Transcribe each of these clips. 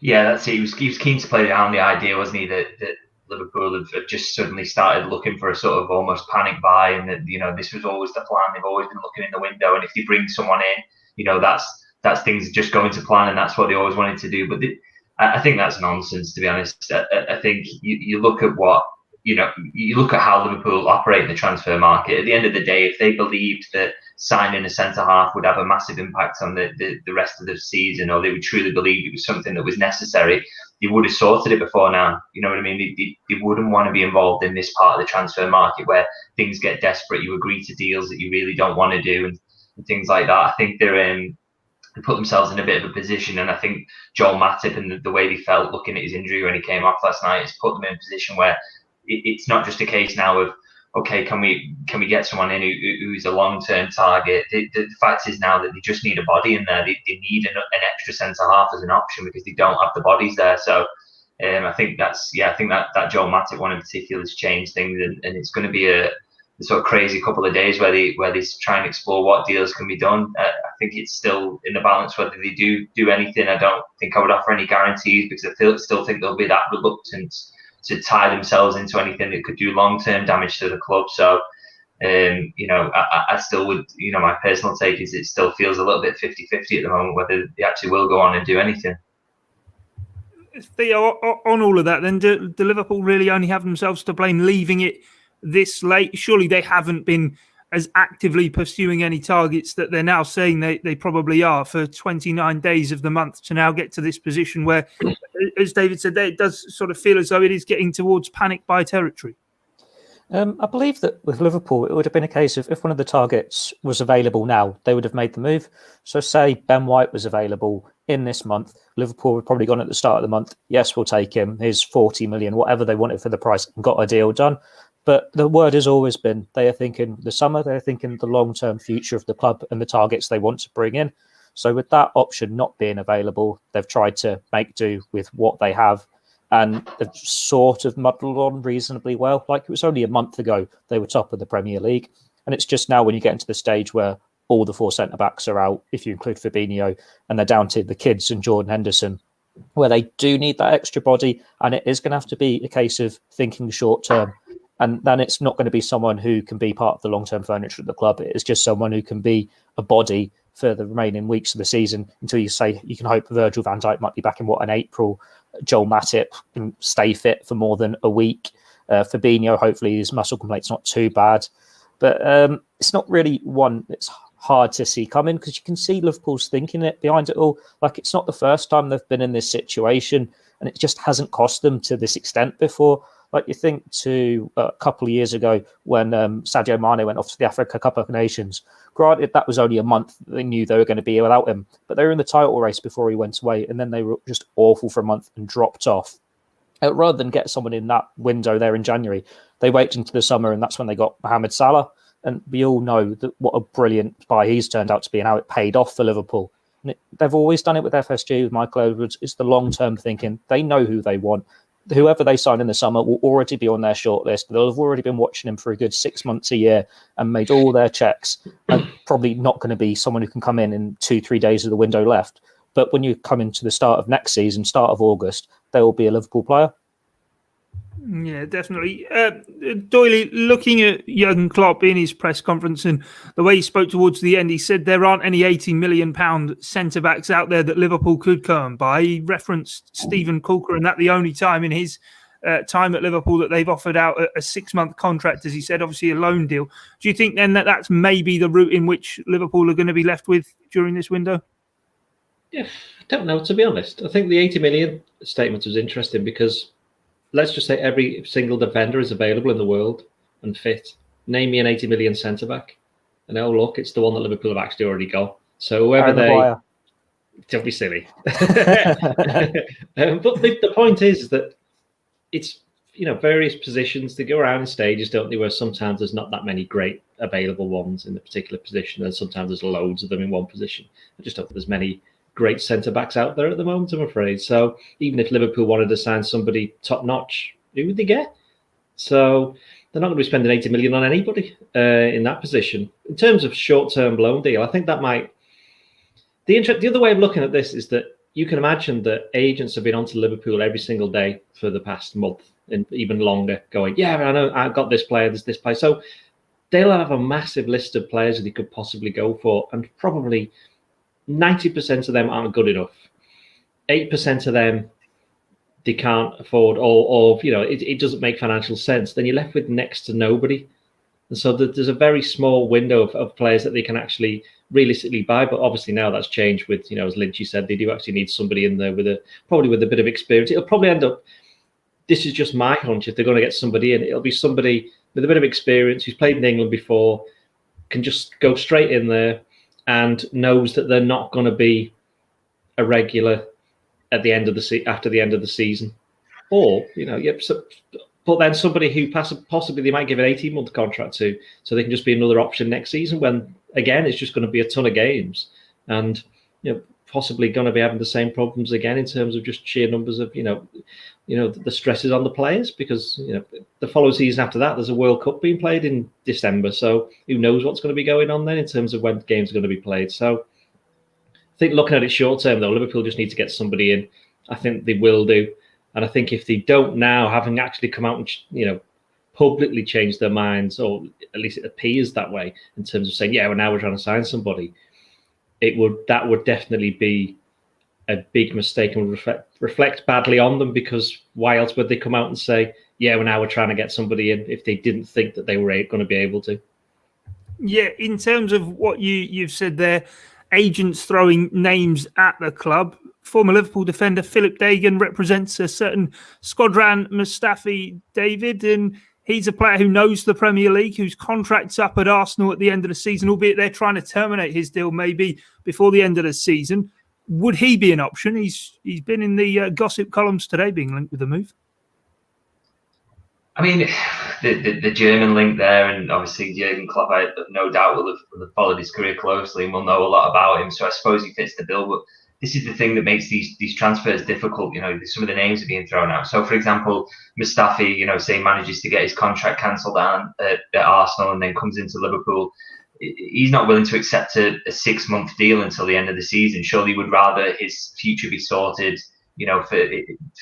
Yeah, that's it. He was keen to play down the idea, wasn't he, that Liverpool have just suddenly started looking for a sort of almost panic buy, and that this was always the plan. They've always been looking in the window, and if they bring someone in, that's things just going to plan, and that's what they always wanted to do. But I think that's nonsense, to be honest. I think you look at you look at how Liverpool operate in the transfer market. At the end of the day, if they believed that signing a centre half would have a massive impact on the rest of the season, or they would truly believe it was something that was necessary, they would have sorted it before now. You know what I mean? They wouldn't want to be involved in this part of the transfer market where things get desperate. You agree to deals that you really don't want to do, and things like that. I think they put themselves in a bit of a position, and I think Joel Matip and the way they felt looking at his injury when he came off last night has put them in a position where it's not just a case now of, okay, can we get someone in who's a long-term target? The fact is now that they just need a body in there. They need an extra centre half as an option because they don't have the bodies there. So I think that Joel Matip one in particular has changed things, and it's going to be a sort of crazy couple of days where they try and explore what deals can be done. I think it's still in the balance whether they do anything. I don't think I would offer any guarantees because I still think there'll be that reluctance to tie themselves into anything that could do long-term damage to the club. So, I still would, my personal take is it still feels a little bit 50-50 at the moment whether they actually will go on and do anything. Theo, on all of that, then do Liverpool really only have themselves to blame leaving it this late? Surely they haven't been as actively pursuing any targets that they're now saying they probably are for 29 days of the month to now get to this position where, as David said, it does sort of feel as though it is getting towards panic buy territory. I believe that with Liverpool, it would have been a case of if one of the targets was available now, they would have made the move. So say Ben White was available in this month, Liverpool would probably gone at the start of the month, yes, we'll take him, here's 40 million, whatever they wanted for the price, and got a deal done. But the word has always been they are thinking the summer, they're thinking the long-term future of the club and the targets they want to bring in. So with that option not being available, they've tried to make do with what they have, and they've sort of muddled on reasonably well. Like it was only a month ago they were top of the Premier League, and it's just now when you get into the stage where all the four centre-backs are out, if you include Fabinho, and they're down to the kids and Jordan Henderson, where they do need that extra body, and it is going to have to be a case of thinking short-term. And then it's not going to be someone who can be part of the long-term furniture of the club. It's just someone who can be a body for the remaining weeks of the season until you say you can hope Virgil van Dijk might be back in in April. Joel Matip can stay fit for more than a week. Fabinho, hopefully his muscle complaint's not too bad. But it's not really one that's hard to see coming because you can see Liverpool's thinking it behind it all. Like it's not the first time they've been in this situation, and it just hasn't cost them to this extent before. Like you think to a couple of years ago when Sadio Mane went off to the Africa Cup of Nations. Granted, that was only a month. They knew they were going to be without him, but they were in the title race before he went away, and then they were just awful for a month and dropped off. Rather than get someone in that window there in January, they waited into the summer, and that's when they got Mohamed Salah. And we all know that what a brilliant buy he's turned out to be and how it paid off for Liverpool. And they've always done it with FSG, with Michael Edwards. It's the long-term thinking. They know who they want. Whoever they sign in the summer will already be on their shortlist. They'll have already been watching him for a good 6 months a year and made all their checks. And probably not going to be someone who can come in 2-3 days of the window left. But when you come into the start of next season, start of August, they will be a Liverpool player. Yeah, definitely. Doyley, looking at Jurgen Klopp in his press conference and the way he spoke towards the end, he said there aren't any £80 million centre-backs out there that Liverpool could go and buy. He referenced Stephen Coulker, and that the only time in his time at Liverpool that they've offered out a 6-month contract, as he said, obviously a loan deal. Do you think then that that's maybe the route in which Liverpool are going to be left with during this window? Yeah, I don't know, to be honest. I think the 80 million statement was interesting because let's just say every single defender is available in the world and fit. Name me an 80 million centre-back. And oh, look, it's the one that Liverpool have actually already got. So whoever don't be silly. But the point is that it's, various positions. They go around in stages, don't they, where sometimes there's not that many great available ones in a particular position, and sometimes there's loads of them in one position. I just don't think there's many great centre-backs out there at the moment, I'm afraid. So even if Liverpool wanted to sign somebody top-notch, who would they get? So they're not going to be spending 80 million on anybody in that position. In terms of short-term loan deal, I think that might... The other way of looking at this is that you can imagine that agents have been onto Liverpool every single day for the past month and even longer, going, yeah, I know I've got this player, there's this player. So they'll have a massive list of players that he could possibly go for, and probably 90% of them aren't good enough. 8% of them they can't afford, or it doesn't make financial sense. Then you're left with next to nobody. And so there's a very small window of players that they can actually realistically buy. But obviously now that's changed with, as Lynchy said, they do actually need somebody in there with a bit of experience. It'll probably end up, this is just my hunch, if they're going to get somebody in, it'll be somebody with a bit of experience who's played in England before, can just go straight in there and knows that they're not going to be a regular at the end of after the end of the season. Or, but then somebody who possibly they might give an 18-month contract to, so they can just be another option next season when, again, it's just going to be a ton of games and, possibly going to be having the same problems again in terms of just sheer numbers of, the stresses on the players, because, the following season after that, there's a World Cup being played in December. So who knows what's going to be going on then in terms of when games are going to be played. So I think looking at it short term, though, Liverpool just need to get somebody in. I think they will do. And I think if they don't now, having actually come out and, publicly changed their minds, or at least it appears that way in terms of saying, yeah, well, now we're trying to sign somebody, that would definitely be a big mistake and would reflect badly on them, because why else would they come out and say, yeah, well, now we're trying to get somebody in, if they didn't think that they were going to be able to? Yeah, in terms of what you've said there, agents throwing names at the club. Former Liverpool defender Philip Dagan represents a certain Skodran Mustafi, David, and he's a player who knows the Premier League, whose contract's up at Arsenal at the end of the season, albeit they're trying to terminate his deal maybe before the end of the season. Would he be an option? He's been in the gossip columns today being linked with the move. I mean, the German link there, and obviously Jurgen Klopp, I have no doubt, will have followed his career closely and will know a lot about him. So I suppose he fits the bill. But this is the thing that makes these transfers difficult. Some of the names are being thrown out. So, for example, Mustafi, say manages to get his contract cancelled at Arsenal and then comes into Liverpool. He's not willing to accept a 6-month deal until the end of the season. Surely he would rather his future be sorted, for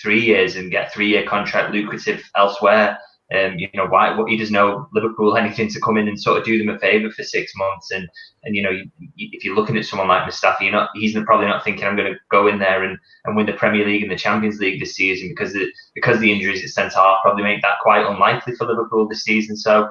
3 years and get a 3-year contract, lucrative elsewhere. What he doesn't know Liverpool anything to come in and sort of do them a favour for 6 months. And if you're looking at someone like Mustafi, he's probably not thinking I'm going to go in there and win the Premier League and the Champions League this season, because the injuries at centre half probably make that quite unlikely for Liverpool this season. So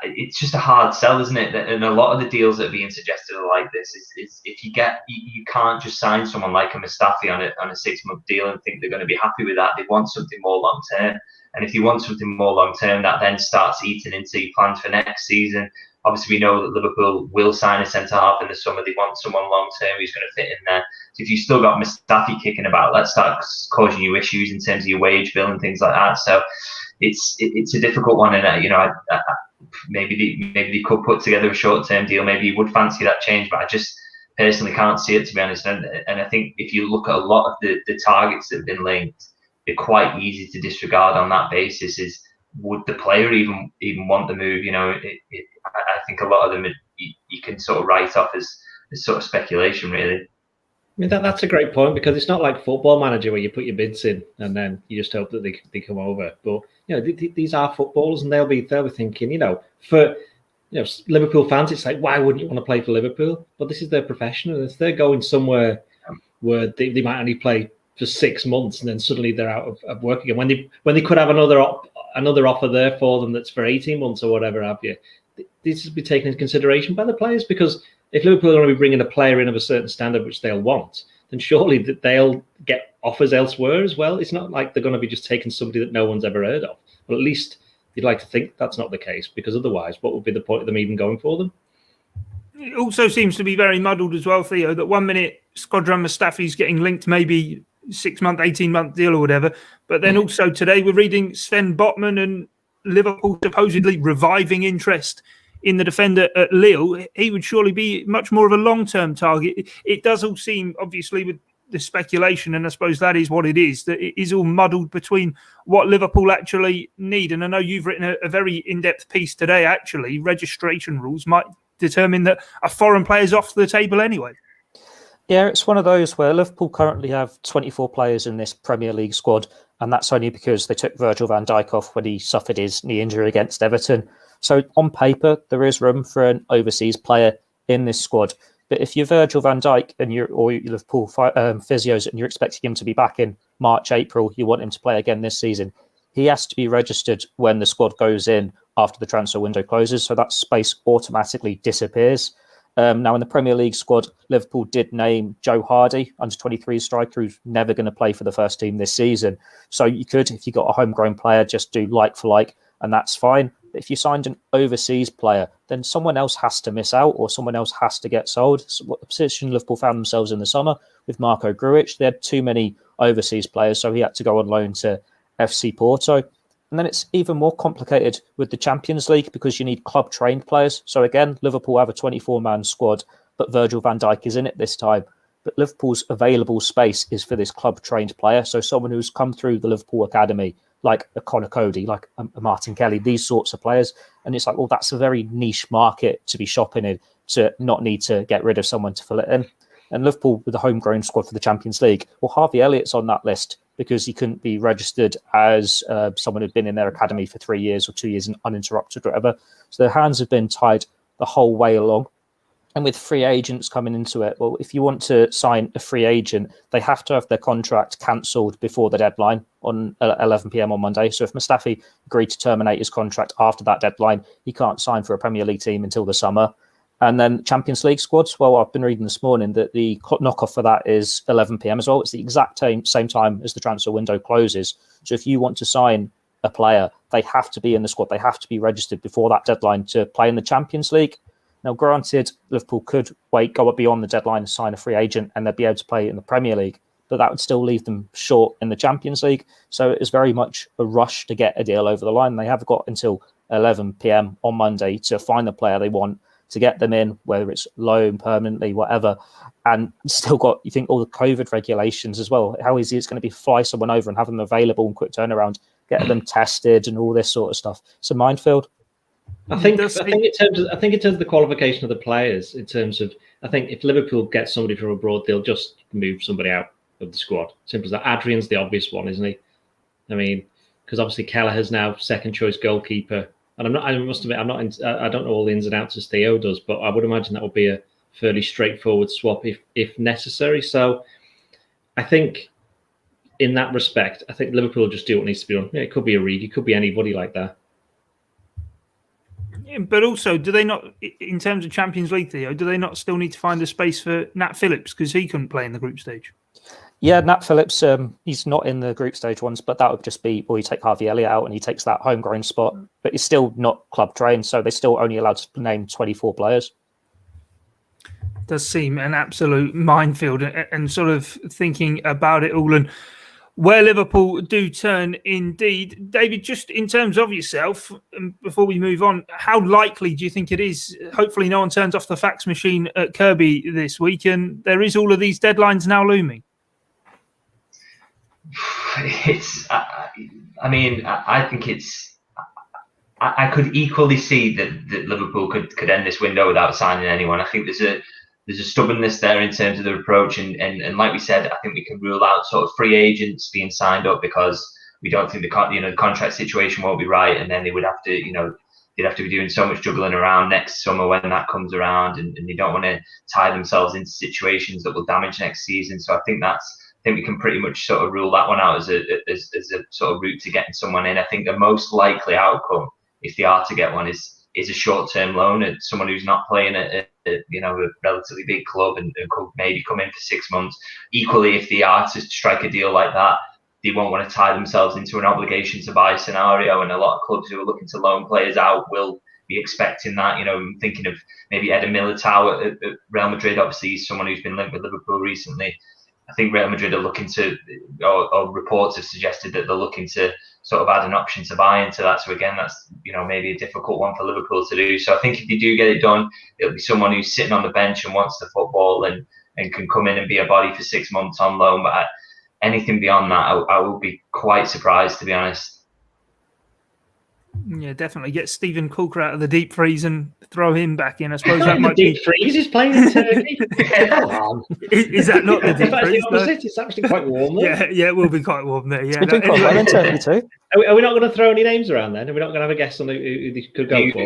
it's just a hard sell, isn't it? And a lot of the deals that are being suggested are like this. Is if you can't just sign someone like a Mustafi on a 6-month deal and think they're going to be happy with that. They want something more long term. And if you want something more long term, that then starts eating into your plans for next season. Obviously, we know that Liverpool will sign a centre half in the summer. They want someone long term who's going to fit in there. So if you've still got Mustafi kicking about, that starts causing you issues in terms of your wage bill and things like that. So it's a difficult one. And maybe they could put together a short term deal. Maybe you would fancy that change, but I just personally can't see it, to be honest. And I think if you look at a lot of the targets that have been linked, they're quite easy to disregard on that basis. Is would the player even want the move? I think a lot of them you can sort of write off as sort of speculation, really. I mean, that's a great point, because it's not like Football Manager where you put your bids in and then you just hope that they come over. But these are footballers, and they'll be thinking, for Liverpool fans, it's like, why wouldn't you want to play for Liverpool? But this is their profession, and if they're going somewhere where they might only play for 6 months and then suddenly they're out of work again, when they could have another offer there for them that's for 18 months or whatever have you, this should be taken into consideration by the players. Because if Liverpool are going to be bringing a player in of a certain standard which they'll want, then surely they'll get offers elsewhere as well. It's not like they're going to be just taking somebody that no one's ever heard of. Well, at least you'd like to think that's not the case, because otherwise, what would be the point of them even going for them? It also seems to be very muddled as well, Theo, that 1 minute Skodran Mustafi's getting linked maybe 6-month, 18-month deal or whatever. But then also today we're reading Sven Botman and Liverpool supposedly reviving interest in the defender at Lille. He would surely be much more of a long-term target. It does all seem, obviously, with the speculation, and I suppose that is what it is, that it is all muddled between what Liverpool actually need. And I know you've written a very in-depth piece today, actually. Registration rules might determine that a foreign player is off the table anyway. Yeah, it's one of those where Liverpool currently have 24 players in this Premier League squad, and that's only because they took Virgil van Dijk off when he suffered his knee injury against Everton. So on paper, there is room for an overseas player in this squad. But if you're Virgil van Dijk and you're Liverpool physios and you're expecting him to be back in March, April, you want him to play again this season, he has to be registered when the squad goes in after the transfer window closes. So that space automatically disappears. Now, in the Premier League squad, Liverpool did name Joe Hardy, under 23 striker, who's never going to play for the first team this season. So you could, if you got a homegrown player, just do like for like, and that's fine. But if you signed an overseas player, then someone else has to miss out or someone else has to get sold. So what the position Liverpool found themselves in the summer with Marco Grujic, they had too many overseas players, so he had to go on loan to FC Porto. And then it's even more complicated with the Champions League because you need club-trained players. So again, Liverpool have a 24-man squad, but Virgil van Dijk is in it this time. But Liverpool's available space is for this club-trained player. So someone who's come through the Liverpool Academy, like a Conor Cody, like a Martin Kelly, these sorts of players. And it's like, well, that's a very niche market to be shopping in to not need to get rid of someone to fill it in. And Liverpool with the homegrown squad for the Champions League, well, Harvey Elliott's on that list because he couldn't be registered as someone who'd been in their academy for 3 years or 2 years and uninterrupted or whatever. So their hands have been tied the whole way along. And with free agents coming into it, well, if you want to sign a free agent, they have to have their contract cancelled before the deadline on 11 p.m. on Monday. So if Mustafi agreed to terminate his contract after that deadline, he can't sign for a Premier League team until the summer. And then Champions League squads, well, I've been reading this morning that the knockoff for that is 11 p.m. as well. It's the exact same time as the transfer window closes. So if you want to sign a player, they have to be in the squad. They have to be registered before that deadline to play in the Champions League. Now, granted, Liverpool could go beyond the deadline and sign a free agent and they'd be able to play in the Premier League, but that would still leave them short in the Champions League. So it is very much a rush to get a deal over the line. They have got until 11 p.m. on Monday to find the player they want, to get them in, whether it's loan, permanently, whatever, and still got, you think, all the COVID regulations as well. How easy it's going to be to fly someone over and have them available and quick turnaround, get them tested and all this sort of stuff. It's a minefield. I think in terms of the qualification of the players, in terms of, I think if Liverpool get somebody from abroad, they'll just move somebody out of the squad. Simple as that. Adrian's the obvious one, isn't he? I mean, because obviously Kelleher's now second choice goalkeeper. And I must admit, I don't know all the ins and outs as Theo does, but I would imagine that would be a fairly straightforward swap if necessary. So I think in that respect, I think Liverpool will just do what needs to be done. Yeah, it could be Origi, it could be anybody like that. Yeah, but also, do they not, in terms of Champions League, Theo, do they not still need to find a space for Nat Phillips because he couldn't play in the group stage? Yeah, Nat Phillips, he's not in the group stage ones, but that would just be, well, you take Harvey Elliott out and he takes that homegrown spot, but he's still not club trained, so they're still only allowed to name 24 players. Does seem an absolute minefield, and sort of thinking about it all and where Liverpool do turn indeed. David, just in terms of yourself, before we move on, how likely do you think it is? Hopefully no one turns off the fax machine at Kirby this week, and there is all of these deadlines now looming. I think it's. I could equally see that Liverpool could end this window without signing anyone. I think there's a stubbornness there in terms of their approach, and like we said, I think we can rule out sort of free agents being signed up because we don't think the contract situation won't be right, and then they would have to they'd have to be doing so much juggling around next summer when that comes around, and they don't want to tie themselves into situations that will damage next season. So I think we can pretty much sort of rule that one out as a sort of route to getting someone in. I think the most likely outcome, if they are to get one, is a short-term loan at someone who's not playing at a relatively big club and could maybe come in for 6 months. Equally, if they are to strike a deal like that, they won't want to tie themselves into an obligation to buy scenario. And a lot of clubs who are looking to loan players out will be expecting that. I'm thinking of maybe Eder Militao at Real Madrid. Obviously, he's someone who's been linked with Liverpool recently. I think Real Madrid are looking to, or reports have suggested that they're looking to sort of add an option to buy into that. So again, that's maybe a difficult one for Liverpool to do. So I think if they do get it done, it'll be someone who's sitting on the bench and wants the football and can come in and be a body for 6 months on loan. But anything beyond that, I will be quite surprised, to be honest. Yeah, definitely. Get Stephen Coulter out of the deep freeze and throw him back in. I suppose that The might deep be. freeze is playing in Turkey. Come on. Is that not the deep In fact, freeze? the opposite. It's actually quite warm there. Yeah, it will be quite warm there. Yeah, We're doing quite well in Turkey too. Are we not going to throw any names around then? Are we not going to have a guess on who they could go for?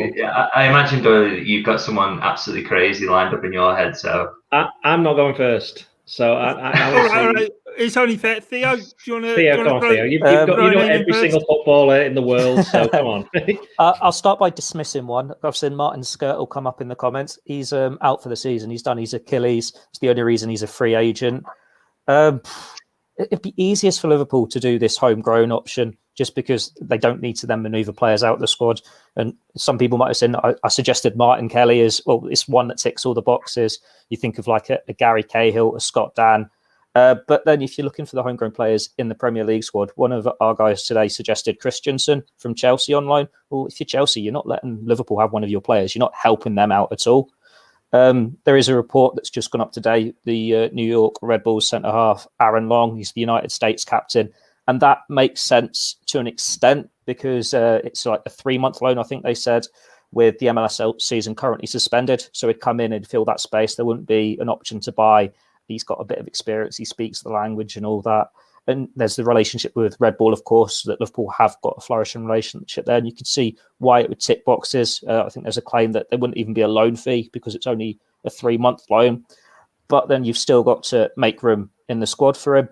I imagine, though, you've got someone absolutely crazy lined up in your head. So I'm not going first. So I all right. It's only fair. Theo, do you want to? Theo, come on, Theo. You've got every single footballer in the world. So come on. I'll start by dismissing one. I've seen Martin Skirt will come up in the comments. He's out for the season. He's done his Achilles. It's the only reason he's a free agent. It'd be easiest for Liverpool to do this homegrown option just because they don't need to then manoeuvre players out of the squad. And some people might have said, I suggested Martin Kelly as, well, it's one that ticks all the boxes. You think of like a Gary Cahill, a Scott Dan. But then if you're looking for the homegrown players in the Premier League squad, one of our guys today suggested Christensen from Chelsea online. Well, if you're Chelsea, you're not letting Liverpool have one of your players. You're not helping them out at all. There is a report that's just gone up today. The New York Red Bulls centre-half, Aaron Long, he's the United States captain. And that makes sense to an extent because it's like a 3-month loan, I think they said, with the MLS season currently suspended. So he'd come in and fill that space. There wouldn't be an option to buy. He's got a bit of experience. He speaks the language and all that. And there's the relationship with Red Bull, of course, that Liverpool have got a flourishing relationship there. And you can see why it would tick boxes. I think there's a claim that there wouldn't even be a loan fee because it's only a 3-month loan. But then you've still got to make room in the squad for him.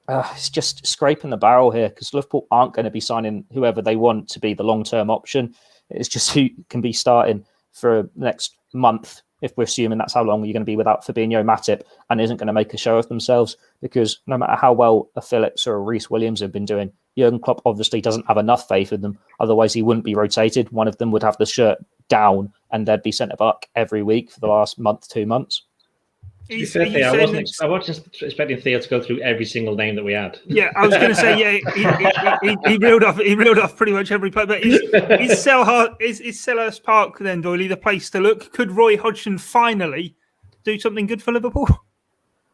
It's just scraping the barrel here because Liverpool aren't going to be signing whoever they want to be the long-term option. It's just who can be starting for next month, if we're assuming that's how long you're going to be without Fabinho, Matip, and isn't going to make a show of themselves. Because no matter how well a Phillips or a Reece Williams have been doing, Jurgen Klopp obviously doesn't have enough faith in them. Otherwise, he wouldn't be rotated. One of them would have the shirt down and they'd be centre back every week for the last month, 2 months. To be fair, Theo, I wasn't expecting Theo to go through every single name that we had. Yeah, I was going to say, he reeled off pretty much every player. But is Selhurst Park then, Doyley, the place to look? Could Roy Hodgson finally do something good for Liverpool?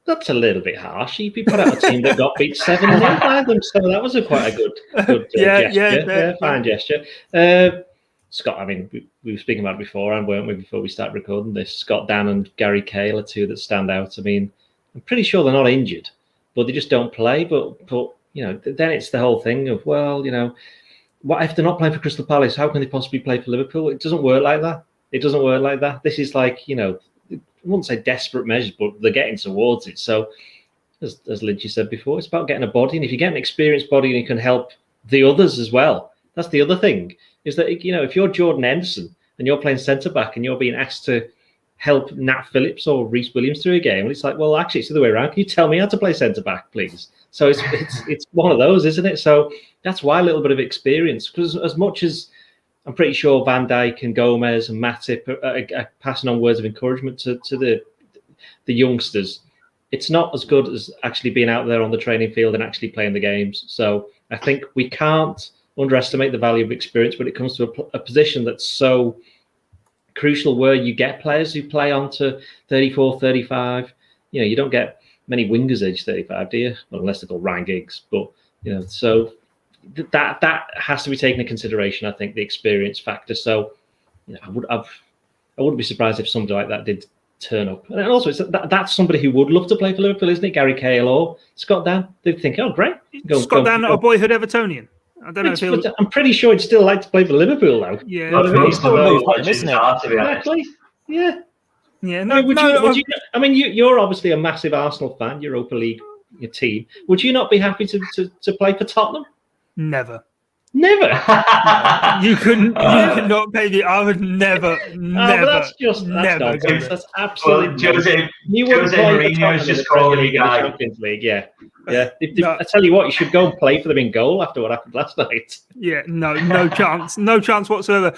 That's a little bit harsh. He put out a team that got beat 7-0 by them, so that was quite a good gesture. Fine gesture. Scott, I mean, we were speaking about it before, and weren't we, before we started recording this? Scott Dan and Gary Cahill are two that stand out. I mean, I'm pretty sure they're not injured, but they just don't play. But you know, then it's the whole thing of, well, you know, what if they're not playing for Crystal Palace? How can they possibly play for Liverpool? It doesn't work like that. It doesn't work like that. This is like, you know, I wouldn't say desperate measures, but they're getting towards it. So, as Lynchy said before, it's about getting a body, and if you get an experienced body and you can help the others as well, that's the other thing. Is that, you know, if you're Jordan Henderson and you're playing centre back and you're being asked to help Nat Phillips or Reece Williams through a game, and it's like, well, actually, it's the other way around. Can you tell me how to play centre back, please? So it's one of those, isn't it? So that's why a little bit of experience, because as much as I'm pretty sure Van Dijk and Gomez and Matip are passing on words of encouragement to the youngsters, it's not as good as actually being out there on the training field and actually playing the games. So I think we can't underestimate the value of experience when it comes to a position that's so crucial, where you get players who play on to 34, 35. You know, you don't get many wingers age 35, do you? Well, unless they're called Ryan Giggs. But, you know, so that has to be taken into consideration, I think, the experience factor. So, you know, I wouldn't be surprised if somebody like that did turn up. And also, that's somebody who would love to play for Liverpool, isn't it? Gary Cahill or Scott Dan. They'd think, oh, great. Scott Dan, a boyhood Evertonian. I don't know if he'll... I'm pretty sure he'd still like to play for Liverpool, though. Yeah, exactly. Yeah. Yeah. I mean, you're obviously a massive Arsenal fan, Europa League, your team. Would you not be happy to play for Tottenham? Never. You couldn't. You could not pay me. I would never. That's nonsense. That's absolutely. Jose Mourinho is just calling you guy. Champions League, yeah. I tell you what, you should go and play for them in goal after what happened last night. Yeah, no chance, no chance whatsoever.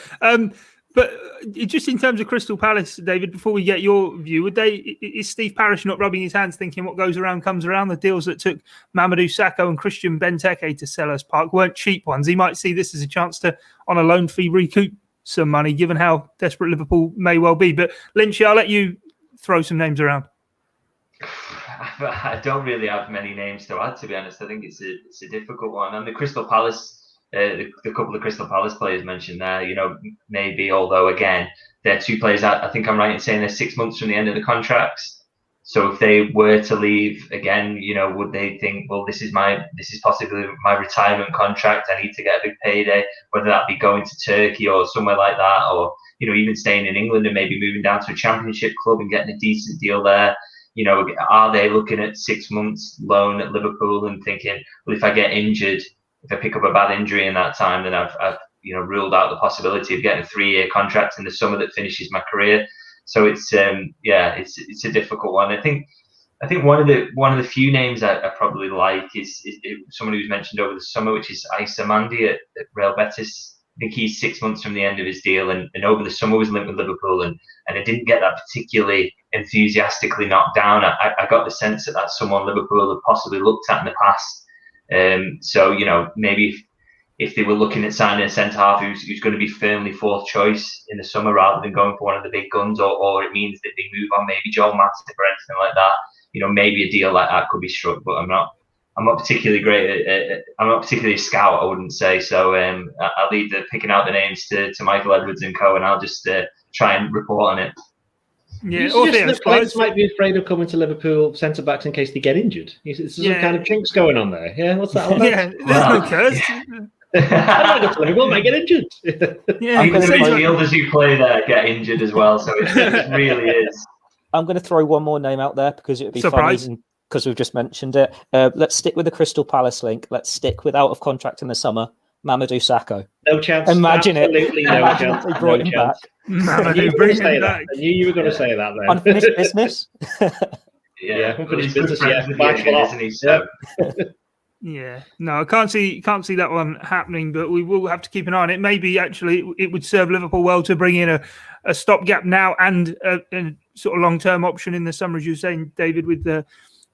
But just in terms of Crystal Palace, David, before we get your view, is Steve Parish not rubbing his hands thinking what goes around comes around? The deals that took Mamadou Sakho and Christian Benteke to Selhurst Park weren't cheap ones. He might see this as a chance to, on a loan fee, recoup some money, given how desperate Liverpool may well be. But Lynchy, I'll let you throw some names around. I don't really have many names to add, to be honest. I think it's a difficult one. And the Crystal Palace the couple of Crystal Palace players mentioned there, maybe, although again, they're two players that I think I'm right in saying they're 6 months from the end of the contracts. So if they were to leave again, would they think, well, this is possibly my retirement contract. I need to get a big payday, whether that be going to Turkey or somewhere like that, or even staying in England and maybe moving down to a Championship club and getting a decent deal there. Are they looking at 6 months loan at Liverpool and thinking, well, if I get injured, if I pick up a bad injury in that time, then I've ruled out the possibility of getting a 3-year contract in the summer that finishes my career. So it's it's a difficult one. I think one of the few names I probably like is someone who's mentioned over the summer, which is Issa Mandi at Real Betis. I think he's 6 months from the end of his deal, and over the summer was linked with Liverpool, and I didn't get that particularly enthusiastically knocked down. I got the sense that that's someone Liverpool have possibly looked at in the past. So maybe if they were looking at signing a centre half who's going to be firmly fourth choice in the summer rather than going for one of the big guns, or it means that they move on maybe Joel Matip or anything like that, maybe a deal like that could be struck. But I'm not particularly great. I'm not particularly a scout, I wouldn't say. So I'll leave the picking out the names to Michael Edwards and co, and I'll just try and report on it. Yeah, the players might be afraid of coming to Liverpool centre backs in case they get injured. There's some kind of jinx going on there. Yeah, what's that all about? Yeah, there's no curse. I might go to Liverpool, might get injured. Yeah, even the midfielders who play there get injured as well. So it really is. I'm going to throw one more name out there because it would be funny because we've just mentioned it. Let's stick with the Crystal Palace link. Let's stick with out of contract in the summer. Mamadou Sakho. No chance. Imagine Absolutely it. No chance. They brought him back. I knew you were going to say that then. Unfinished business. Yeah, unfinished business. Yeah, isn't he? So. Yeah, no, I can't see that one happening, but we will have to keep an eye on it. Maybe actually it would serve Liverpool well to bring in a stopgap now and a sort of long-term option in the summer, as you were saying, David, with the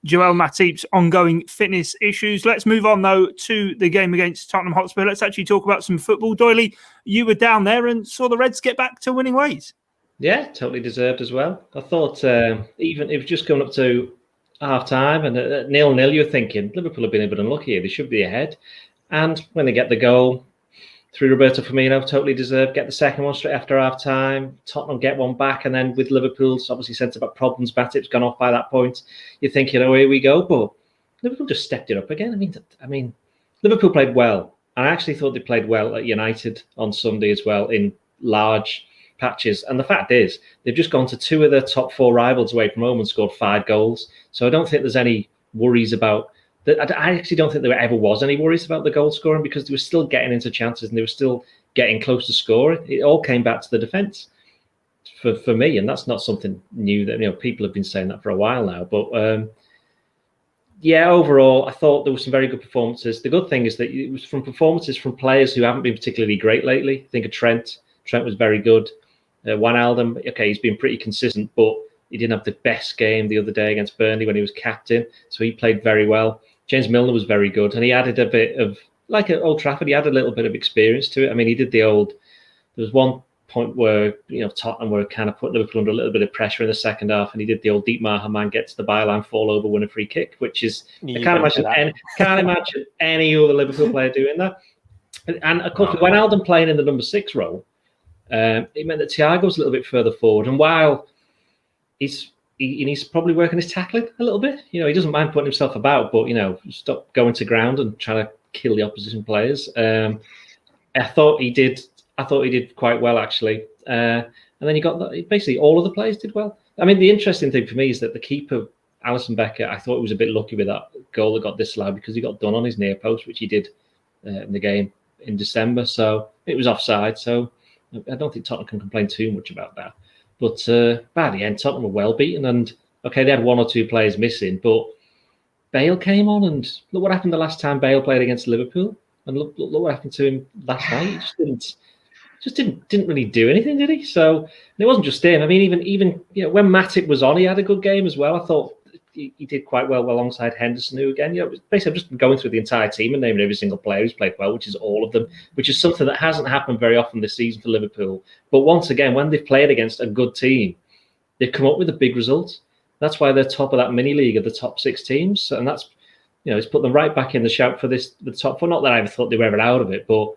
Joel Matip's ongoing fitness issues. Let's move on, though, to the game against Tottenham Hotspur. Let's actually talk about some football. Doyley, you were down there and saw the Reds get back to winning ways. Yeah, totally deserved as well. I thought even it was just going up to half-time and at 0-0, you're thinking, Liverpool have been a bit unlucky here. They should be ahead. And when they get the goal through Roberto Firmino, totally deserved. Get the second one straight after half-time. Tottenham get one back. And then with Liverpool's obviously centre-back problems, Matip's gone off by that point. You're thinking, oh, here we go. But Liverpool just stepped it up again. I mean, Liverpool played well. I actually thought they played well at United on Sunday as well in large patches. And the fact is, they've just gone to two of their top four rivals away from home and scored 5 goals. So I don't think there's any worries about that. I actually don't think there ever was any worries about the goal scoring because they were still getting into chances and they were still getting close to scoring. It all came back to the defence for me, and that's not something new that people have been saying that for a while now. But yeah, overall, I thought there were some very good performances. The good thing is that it was from performances from players who haven't been particularly great lately. Think of Trent. Trent was very good. Wijnaldum, okay, he's been pretty consistent, but he didn't have the best game the other day against Burnley when he was captain, so he played very well. James Milner was very good, and he added a bit of, like at Old Trafford, he added a little bit of experience to it. I mean, he did there was one point where, Tottenham were kind of putting Liverpool under a little bit of pressure in the second half, and he did the old Dietmar man get to the byline, fall over, win a free kick, which is, I can't imagine any other Liverpool player doing that. And of course, when Wijnaldum playing in the number 6 role, it meant that Thiago's a little bit further forward, and while he needs to probably work on his tackling a little bit. He doesn't mind putting himself about, but stop going to ground and trying to kill the opposition players. I thought he did quite well actually, and then you got basically all of the players did well. I mean, the interesting thing for me is that the keeper, Alisson Becker, I thought he was a bit lucky with that goal that got disallowed because he got done on his near post, which he did in the game in December. So it was offside. So I don't think Tottenham can complain too much about that. But by the end, Tottenham were well beaten. And, okay, they had 1 or 2 players missing. But Bale came on, and look what happened the last time Bale played against Liverpool. And look what happened to him last night. He just didn't really do anything, did he? So it wasn't just him. I mean, even when Matip was on, he had a good game as well. I thought he did quite well alongside Henderson, who again, basically I've just going through the entire team and naming every single player who's played well, which is all of them, which is something that hasn't happened very often this season for Liverpool. But once again, when they've played against a good team, they've come up with a big result. That's why they're top of that mini league of the top 6 teams, and that's it's put them right back in the shout for the top four. Not that I ever thought they were ever out of it, but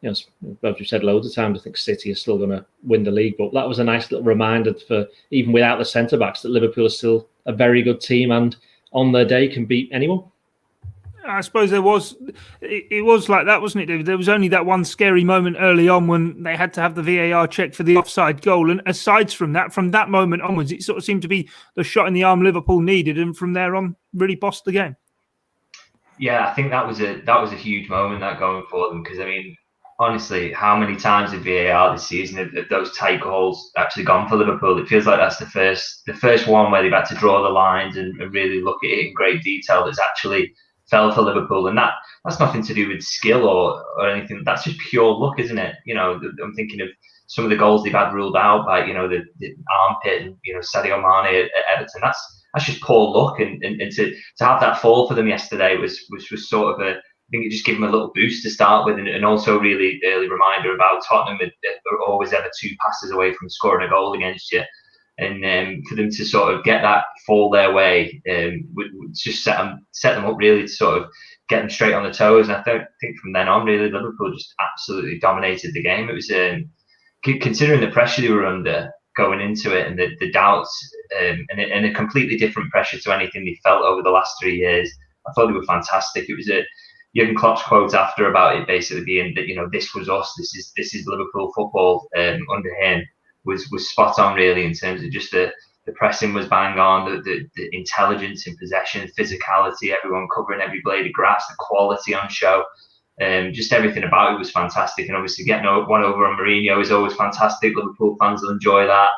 as we've said loads of times, I think City is still going to win the league. But that was a nice little reminder for, even without the centre backs, that Liverpool is still a very good team and on their day can beat anyone. I suppose it was like that, wasn't it, David? There was only that one scary moment early on when they had to have the VAR check for the offside goal. And aside from that moment onwards, it sort of seemed to be the shot in the arm Liverpool needed. And from there on, really bossed the game. Yeah, I think that was a huge moment, that going for them. Because, I mean, honestly, how many times in VAR this season have those tight goals actually gone for Liverpool? It feels like that's the first one where they've had to draw the lines and really look at it in great detail that's actually fell for Liverpool. And that's nothing to do with skill or anything. That's just pure luck, isn't it? I'm thinking of some of the goals they've had ruled out by, the armpit and, Sadio Mane at Everton. That's just poor luck. And to have that fall for them yesterday was sort of I think it just gave them a little boost to start with, and also really early reminder about Tottenham are always ever 2 passes away from scoring a goal against you. And for them to sort of get that fall their way would just set them up really to sort of get them straight on the toes. And I think from then on, really, Liverpool just absolutely dominated the game. It was considering the pressure they were under going into it, and the doubts, and a completely different pressure to anything they felt over the last 3 years. I thought they were fantastic. It was Jurgen Klopp's quote after about it basically being that, this was us. This is Liverpool football under him. Was spot on, really, in terms of just the pressing was bang on, the intelligence in possession, physicality, everyone covering every blade of grass, the quality on show, just everything about it was fantastic. And obviously getting one over on Mourinho is always fantastic. Liverpool fans will enjoy that.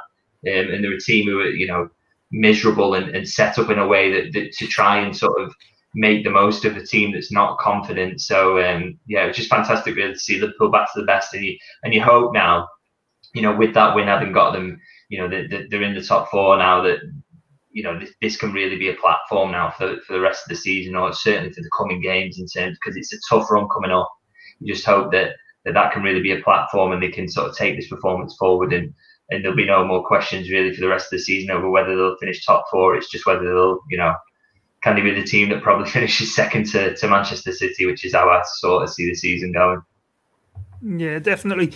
And they're a team who are, miserable and set up in a way that to try and sort of make the most of a team that's not confident. So it was just fantastic, really, to see Liverpool back to the best. And you hope now, with that win having got them, they're in the top 4 now, that, this can really be a platform now for the rest of the season, or certainly for the coming games, in terms, because it's a tough run coming up. You just hope that can really be a platform and they can sort of take this performance forward, and there'll be no more questions really for the rest of the season over whether they'll finish top 4. It's just whether they'll, can they be the team that probably finishes second to Manchester City, which is how I sort of see the season going. Yeah, definitely.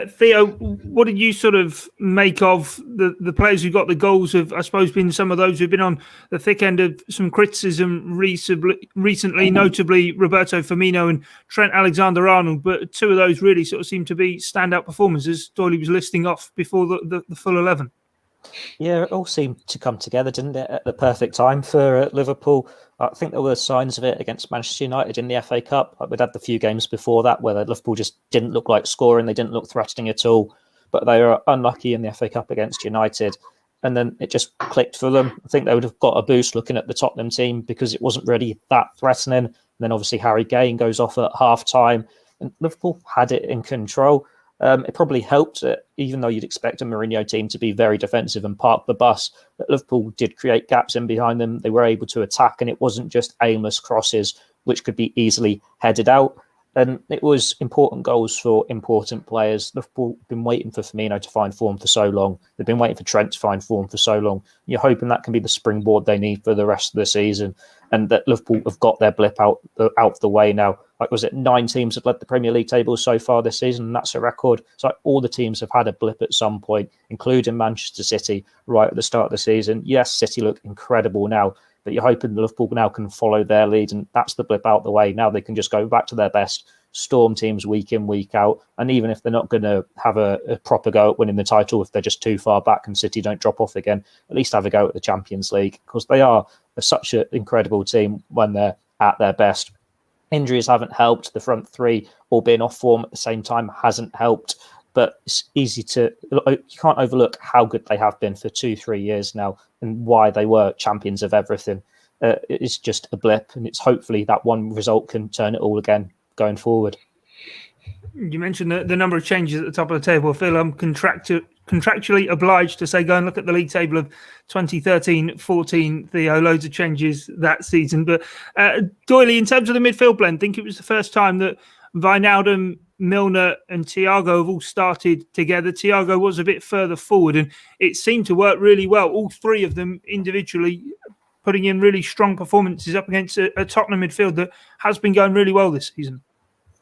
Theo, what did you sort of make of the players who got the goals? Have, I suppose, been some of those who've been on the thick end of some criticism recently, notably Roberto Firmino and Trent Alexander-Arnold. But 2 of those really sort of seem to be standout performers, as Doyley was listing off before the full 11. Yeah, it all seemed to come together, didn't it, at the perfect time for Liverpool. I think there were signs of it against Manchester United in the FA Cup. We'd had the few games before that where Liverpool just didn't look like scoring. They didn't look threatening at all. But they were unlucky in the FA Cup against United. And then it just clicked for them. I think they would have got a boost looking at the Tottenham team because it wasn't really that threatening. And then obviously Harry Kane goes off at half-time. And Liverpool had it in control. It probably helped that, even though you'd expect a Mourinho team to be very defensive and park the bus, that Liverpool did create gaps in behind them. They were able to attack, and it wasn't just aimless crosses, which could be easily headed out. And it was important goals for important players. Liverpool have been waiting for Firmino to find form for so long. They've been waiting for Trent to find form for so long. You're hoping that can be the springboard they need for the rest of the season, and that Liverpool have got their blip out of the way now. Like, was it 9 teams have led the Premier League table so far this season? And that's a record. So all the teams have had a blip at some point, including Manchester City right at the start of the season. Yes, City look incredible now, but you're hoping Liverpool now can follow their lead, and that's the blip out the way. Now they can just go back to their best, storm teams week in, week out. And even if they're not going to have a proper go at winning the title, if they're just too far back and City don't drop off again, at least have a go at the Champions League, because they are such an incredible team when they're at their best. Injuries haven't helped. The front 3 all being off form at the same time hasn't helped. But it's you can't overlook how good they have been for 2-3 years now, and why they were champions of everything. It's just a blip, and it's hopefully that one result can turn it all again going forward. You mentioned the number of changes at the top of the table. Phil, I'm contractually obliged to say go and look at the league table of 2013-14. Theo, loads of changes that season. But Doyley, in terms of the midfield blend, I think it was the first time that Wijnaldum, Milner and Thiago have all started together. Thiago was a bit further forward, and it seemed to work really well. All 3 of them individually putting in really strong performances up against a Tottenham midfield that has been going really well this season.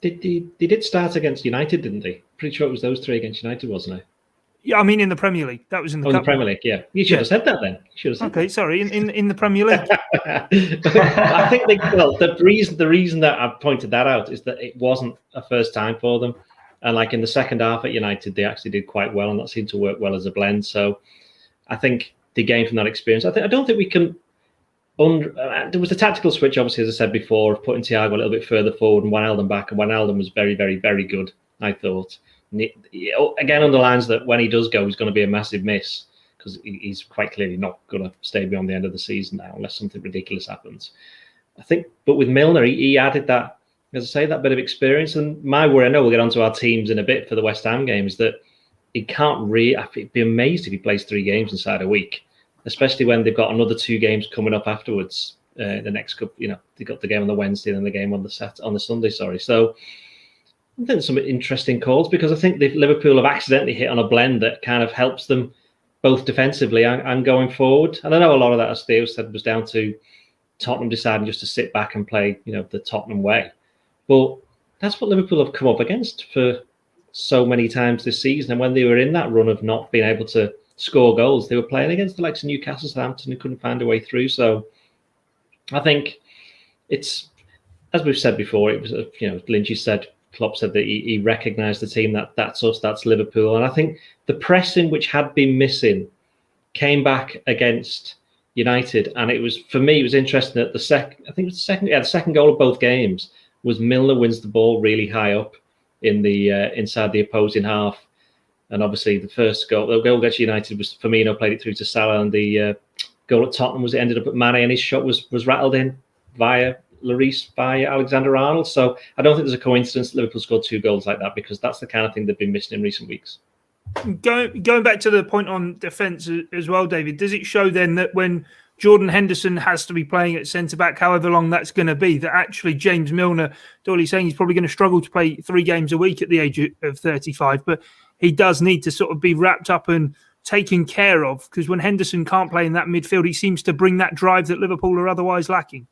They did start against United, didn't they? Pretty sure it was those three against United, wasn't it? Yeah, I mean in the Premier League. That was in the Cup. Cup. In the Premier League, yeah. You should have said that then. You should have said okay, that. Sorry, in the Premier League. I think the reason that I've pointed that out is that it wasn't a first time for them. And like in the second half at United, they actually did quite well, and that seemed to work well as a blend. So I think they gained from that experience. I don't think we can. There was a tactical switch, obviously, as I said before, of putting Thiago a little bit further forward and Wijnaldum back. And Wijnaldum was very, very, very good, I thought. Again, underlines that when he does go, he's going to be a massive miss because he's quite clearly not going to stay beyond the end of the season now, unless something ridiculous happens. I think, but with Milner, he added that, as I say, that bit of experience. And my worry, I know we'll get onto our teams in a bit for the West Ham game, is that he can't really. I'd be amazed if he plays 3 games inside a week, especially when they've got another 2 games coming up afterwards. The next couple, they've got the game on the Wednesday and then the game on the Sunday. Sorry, so. I think some interesting calls because I think Liverpool have accidentally hit on a blend that kind of helps them both defensively and going forward. And I know a lot of that, as Theo said, was down to Tottenham deciding just to sit back and play, the Tottenham way. But that's what Liverpool have come up against for so many times this season. And when they were in that run of not being able to score goals, they were playing against the likes of Newcastle, Southampton, who couldn't find a way through. So I think it's, as we've said before, it was, Lynchy said, Klopp said that he recognised the team, that's us, that's Liverpool. And I think the pressing, which had been missing, came back against United. And it was, for me, it was interesting that the second goal of both games was Milner wins the ball really high up in the inside the opposing half. And obviously the first goal, the goal against United was Firmino played it through to Salah, and the goal at Tottenham was, it ended up at Mane, and his shot was rattled in via Lloris by Alexander-Arnold. So I don't think there's a coincidence that Liverpool scored 2 goals like that, because that's the kind of thing they've been missing in recent weeks. Going back to the point on defence as well, David, does it show then that when Jordan Henderson has to be playing at centre-back, however long that's going to be, that actually James Milner, Doyley's saying he's probably going to struggle to play 3 games a week at the age of 35, but he does need to sort of be wrapped up and taken care of, because when Henderson can't play in that midfield, he seems to bring that drive that Liverpool are otherwise lacking.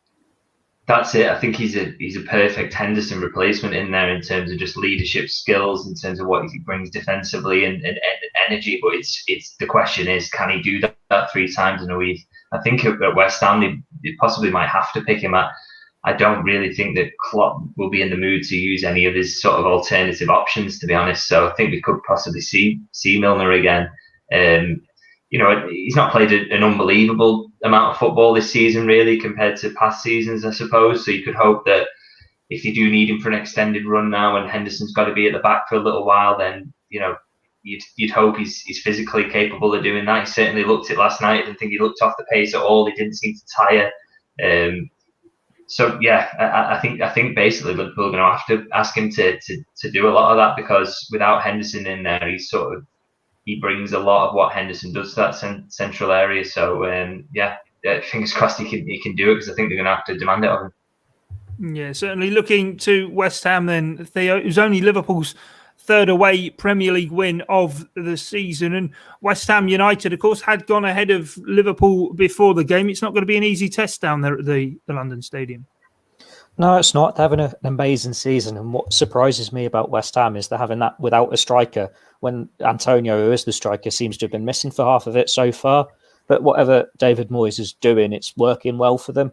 That's it. I think he's a perfect Henderson replacement in there in terms of just leadership skills, in terms of what he brings defensively and energy. But it's the question is, can he do that 3 times in a week? I think at West Ham they possibly might have to pick him up. I don't really think that Klopp will be in the mood to use any of his sort of alternative options, to be honest. So I think we could possibly see Milner again. He's not played an unbelievable amount of football this season, really, compared to past seasons, I suppose. So you could hope that if you do need him for an extended run now, and Henderson's got to be at the back for a little while, then you'd hope he's physically capable of doing that. He certainly looked it last night. I didn't think he looked off the pace at all. He didn't seem to tire. So yeah, I think basically Liverpool are going to have to ask him to do a lot of that, because without Henderson in there, he brings a lot of what Henderson does to that central area. So fingers crossed he can do it, because I think they're going to have to demand it of him. Yeah, certainly. Looking to West Ham then, Theo, it was only Liverpool's 3rd away Premier League win of the season, and West Ham United, of course, had gone ahead of Liverpool before the game. It's not going to be an easy test down there at the London Stadium. No, it's not. They're having an amazing season, and what surprises me about West Ham is they're having that without a striker, when Antonio, who is the striker, seems to have been missing for half of it so far. But whatever David Moyes is doing, it's working well for them.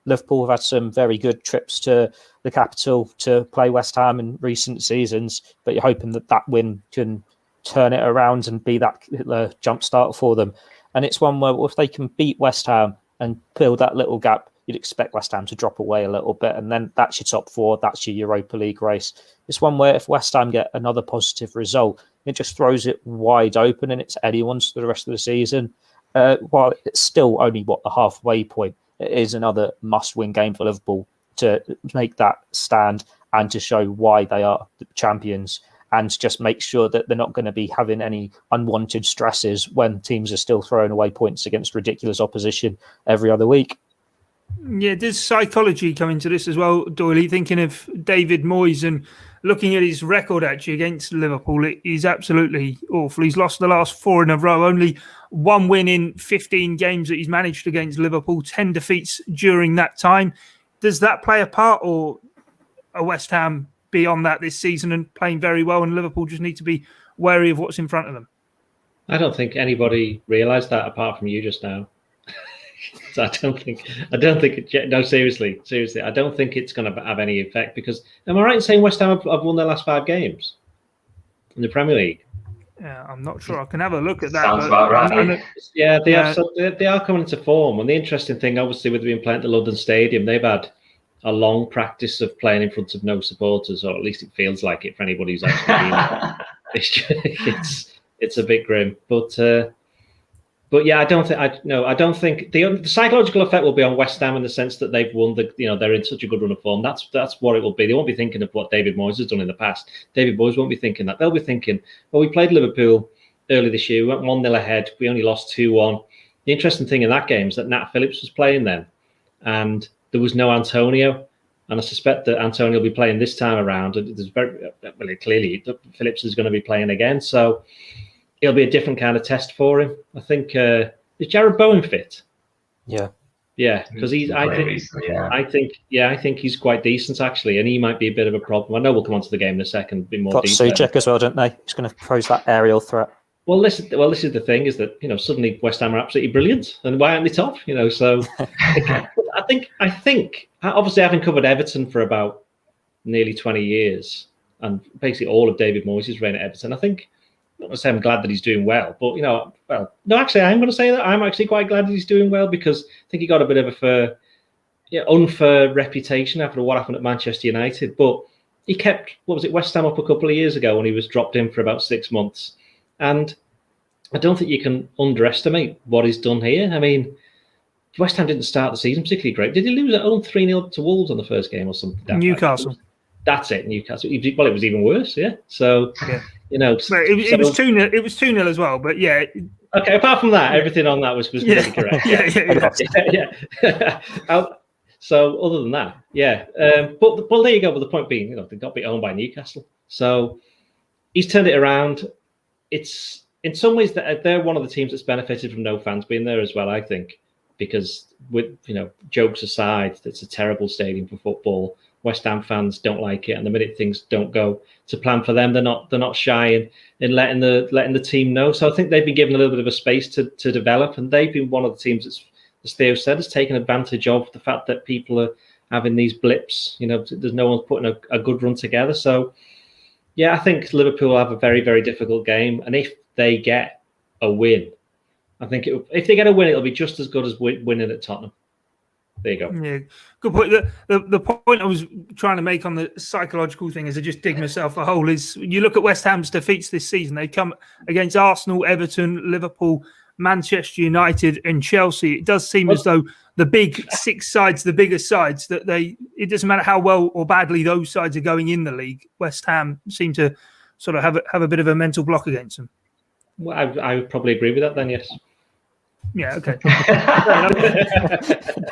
Liverpool have had some very good trips to the capital to play West Ham in recent seasons, but you're hoping that win can turn it around and be that jump start for them. And it's one where if they can beat West Ham and build that little gap, you'd expect West Ham to drop away a little bit, and then that's your top 4, that's your Europa League race. It's one where if West Ham get another positive result, it just throws it wide open, and it's anyone's for the rest of the season. While it's still only the halfway point, it is another must-win game for Liverpool to make that stand and to show why they are the champions, and just make sure that they're not going to be having any unwanted stresses when teams are still throwing away points against ridiculous opposition every other week. Yeah, does psychology come into this as well, Doyley? Thinking of David Moyes and looking at his record actually against Liverpool, it is absolutely awful. He's lost the last 4 in a row, only 1 win in 15 games that he's managed against Liverpool, 10 defeats during that time. Does that play a part, or are West Ham beyond that this season and playing very well, and Liverpool just need to be wary of what's in front of them? I don't think anybody realised that apart from you just now. So I don't think. No, seriously, I don't think it's going to have any effect, because am I right in saying West Ham have won their last 5 games in the Premier League? Yeah, I'm not sure. I can have a look at that. Sounds about right. Yeah, they are coming into form. And the interesting thing, obviously, with being playing at the London Stadium, they've had a long practice of playing in front of no supporters, or at least it feels like it for anybody who's actually been. It's a bit grim, but yeah, I don't think the psychological effect will be on West Ham in the sense that they've won they're in such a good run of form. That's what it will be. They won't be thinking of what David Moyes has done in the past. David Moyes won't be thinking that. They'll be thinking, well, we played Liverpool early this year. We went 1-0 ahead. We only lost 2-1. The interesting thing in that game is that Nat Phillips was playing then, and there was no Antonio. And I suspect that Antonio will be playing this time around. There's clearly Phillips is going to be playing again. So it'll be a different kind of test for him. I think is Jared Bowen fit? Yeah, because I think he's quite decent actually, and he might be a bit of a problem. I know we'll come on to the game in a second. Be more. Got Subotic as well, don't they? He's going to pose that aerial threat. Well, this is the thing, is that suddenly West Ham are absolutely brilliant, and why aren't they top? So I think obviously, having covered Everton for about nearly 20 years, and basically all of David Moyes' reign at Everton, I think. I'm not going to say I'm glad that he's doing well, but no, actually, I'm going to say that I'm actually quite glad that he's doing well, because I think he got a bit of a unfair reputation after what happened at Manchester United. But he kept West Ham up a couple of years ago when he was dropped in for about 6 months, and I don't think you can underestimate what he's done here. I mean, West Ham didn't start the season particularly great. Did he lose at home 3-0 to Wolves on the first game or something? Newcastle. That's it, Newcastle. Well, it was even worse, yeah. So, yeah. It was 2-0. It was 2-0 as well, but yeah. Okay, apart from that, everything on that was completely correct. Yeah. So, other than that, yeah. But there you go. But the point being, they got beat home by Newcastle. So he's turned it around. It's in some ways that they're one of the teams that's benefited from no fans being there as well. I think, because with jokes aside, it's a terrible stadium for football. West Ham fans don't like it, and the minute things don't go to plan for them, they're not shy in letting the team know. So I think they've been given a little bit of a space to develop, and they've been one of the teams that's, as Theo said, has taken advantage of the fact that people are having these blips. There's no one's putting a good run together. So yeah, I think Liverpool will have a very, very difficult game, and if they get a win, I think if they get a win, it'll be just as good as winning at Tottenham. There you go. Yeah, good point. The point I was trying to make on the psychological thing, as I just dig myself a hole, is you look at West Ham's defeats this season. They come against Arsenal, Everton, Liverpool, Manchester United, and Chelsea. It does seem as though the big 6 sides, the biggest sides, that it doesn't matter how well or badly those sides are going in the league. West Ham seem to sort of have a bit of a mental block against them. Well, I would probably agree with that then, yes. Yeah, okay.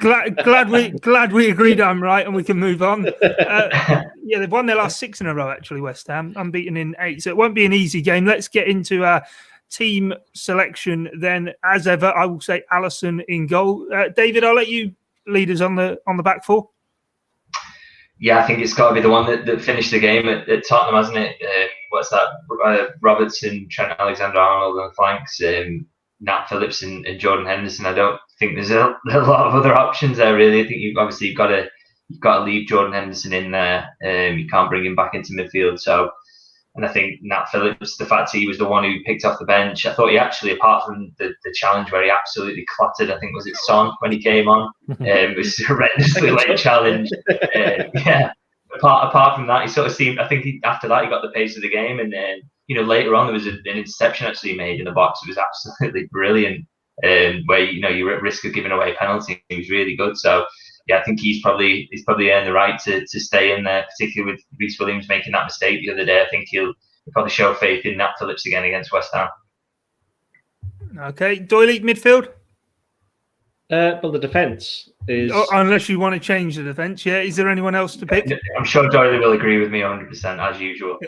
glad we agreed I'm right, and we can move on. Yeah, they've won their last 6 in a row, actually, West Ham. Unbeaten in 8, so it won't be an easy game. Let's get into our team selection then. As ever, I will say Alisson in goal. David, I'll let you lead us on the back 4. Yeah, I think it's got to be the one that finished the game at Tottenham, hasn't it? What's that? Robertson, Trent Alexander-Arnold on the flanks. Nat Phillips and Jordan Henderson. I don't think there's a lot of other options there, really. I think you've got to leave Jordan Henderson in there. You can't bring him back into midfield. So, and I think Nat Phillips, the fact he was the one who picked off the bench, I thought he actually, apart from the challenge where he absolutely clattered, I think was it Son when he came on. It was a horrendously late challenge. Yeah. Apart from that, he sort of seemed. I think after that he got the pace of the game, and then later on there was an interception actually made in the box. It was absolutely brilliant, where you're at risk of giving away a penalty. He was really good. So yeah, I think he's probably earned the right to stay in there, particularly with Reece Williams making that mistake the other day. I think he'll probably show faith in Nat Phillips again against West Ham. Okay, Doyley midfield. Well, the defence is. Unless you want to change the defence, yeah. Is there anyone else to pick? I'm sure Doyle will agree with me 100% as usual.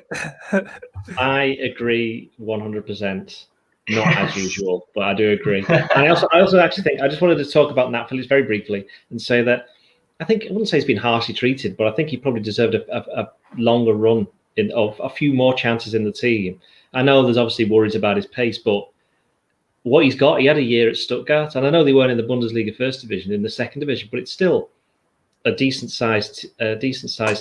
I agree 100%. Not as usual, but I do agree. And I also actually think I just wanted to talk about Nat Phillips very briefly and say that I wouldn't say he's been harshly treated, but I think he probably deserved a longer run of a few more chances in the team. I know there's obviously worries about his pace, but what he's got, he had a year at Stuttgart, and I know they weren't in the Bundesliga first division, in the second division, but it's still a decent sized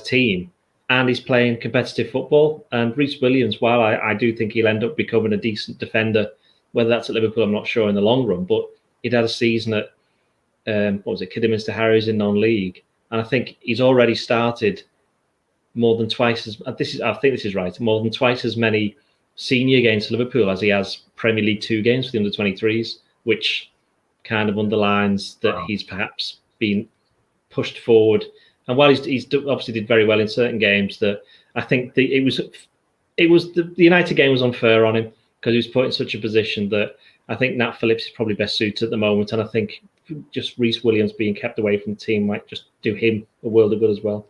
team. And he's playing competitive football. And Reece Williams, while I do think he'll end up becoming a decent defender, whether that's at Liverpool, I'm not sure in the long run. But he'd had a season at Kidderminster Harriers in non-league, and I think he's already started more than twice as. I think this is right. More than twice as many senior games for Liverpool as he has Premier League 2 games for the under-23s, which kind of underlines that he's perhaps been pushed forward. And while he's obviously did very well in certain games, that I think the United game was unfair on him because he was put in such a position that I think Nat Phillips is probably best suited at the moment. And I think just Reece Williams being kept away from the team might just do him a world of good as well.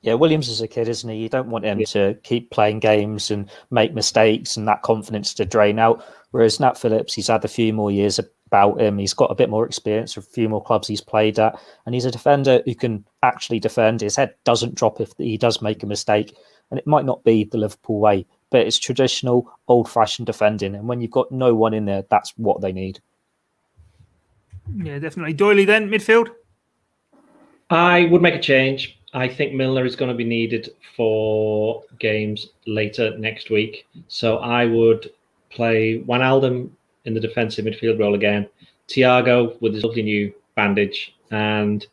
Yeah, Williams is a kid, isn't he? You don't want him to keep playing games and make mistakes and that confidence to drain out. Whereas Nat Phillips, he's had a few more years about him. He's got a bit more experience, a few more clubs he's played at. And he's a defender who can actually defend. His head doesn't drop if he does make a mistake. And it might not be the Liverpool way, but it's traditional, old-fashioned defending. And when you've got no one in there, that's what they need. Yeah, definitely. Doyley then, midfield? I would make a change. I think Milner is going to be needed for games later next week. So I would play Wijnaldum in the defensive midfield role again. Thiago with his lovely new bandage. And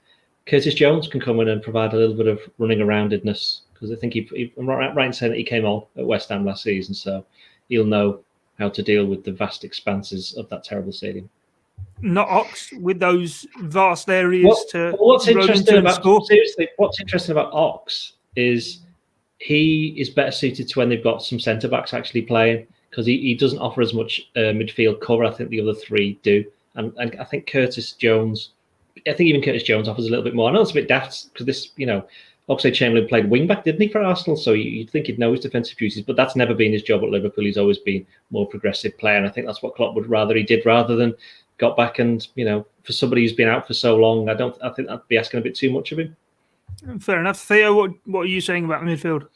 Curtis Jones can come in and provide a little bit of running aroundedness. Because I think I'm right in saying that he came on at West Ham last season. So he'll know how to deal with the vast expanses of that terrible stadium. Not Ox with those vast areas what's interesting about Ox is he is better suited to when they've got some centre backs actually playing, because he doesn't offer as much midfield cover. I think the other three do, and I think Curtis Jones offers a little bit more. I know it's a bit daft because this, Oxlade-Chamberlain played wing back, didn't he, for Arsenal? So you'd think he'd know his defensive duties, but that's never been his job at Liverpool. He's always been more progressive player, and I think that's what Klopp would rather he did, rather than got back and, for somebody who's been out for so long, I think that'd be asking a bit too much of him. Fair enough. Theo, what are you saying about midfield?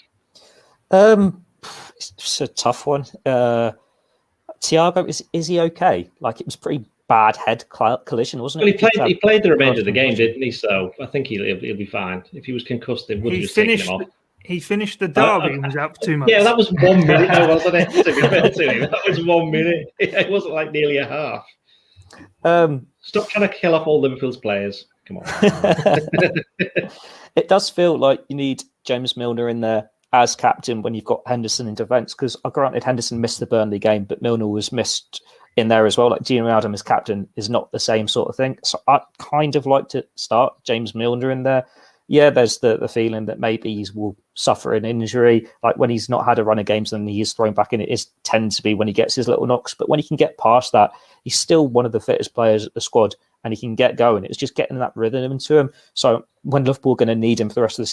It's a tough one. Thiago, is he okay? Like, it was pretty bad head collision, wasn't it? Well, he played the remainder of the game, didn't he? So I think he'll be fine. If he was concussed, they would have just taken him off. He finished the derby and was out for 2 months. Yeah, that was 1 minute, though, wasn't it? To be fair to him, that was 1 minute. It wasn't like nearly a half. Stop trying to kill off all Liverpool's players. Come on. It does feel like you need James Milner in there as captain when you've got Henderson in defence, because granted Henderson missed the Burnley game, but Milner was missed in there as well. Like, Gino Wijnaldum as captain is not the same sort of thing. So I'd kind of like to start James Milner in there. Yeah, there's the feeling that maybe he will suffer an injury. Like, when he's not had a run of games and he is thrown back in, it tends to be when he gets his little knocks. But when he can get past that, he's still one of the fittest players at the squad and he can get going. It's just getting that rhythm into him. So when Liverpool are going to need him for the rest of the season,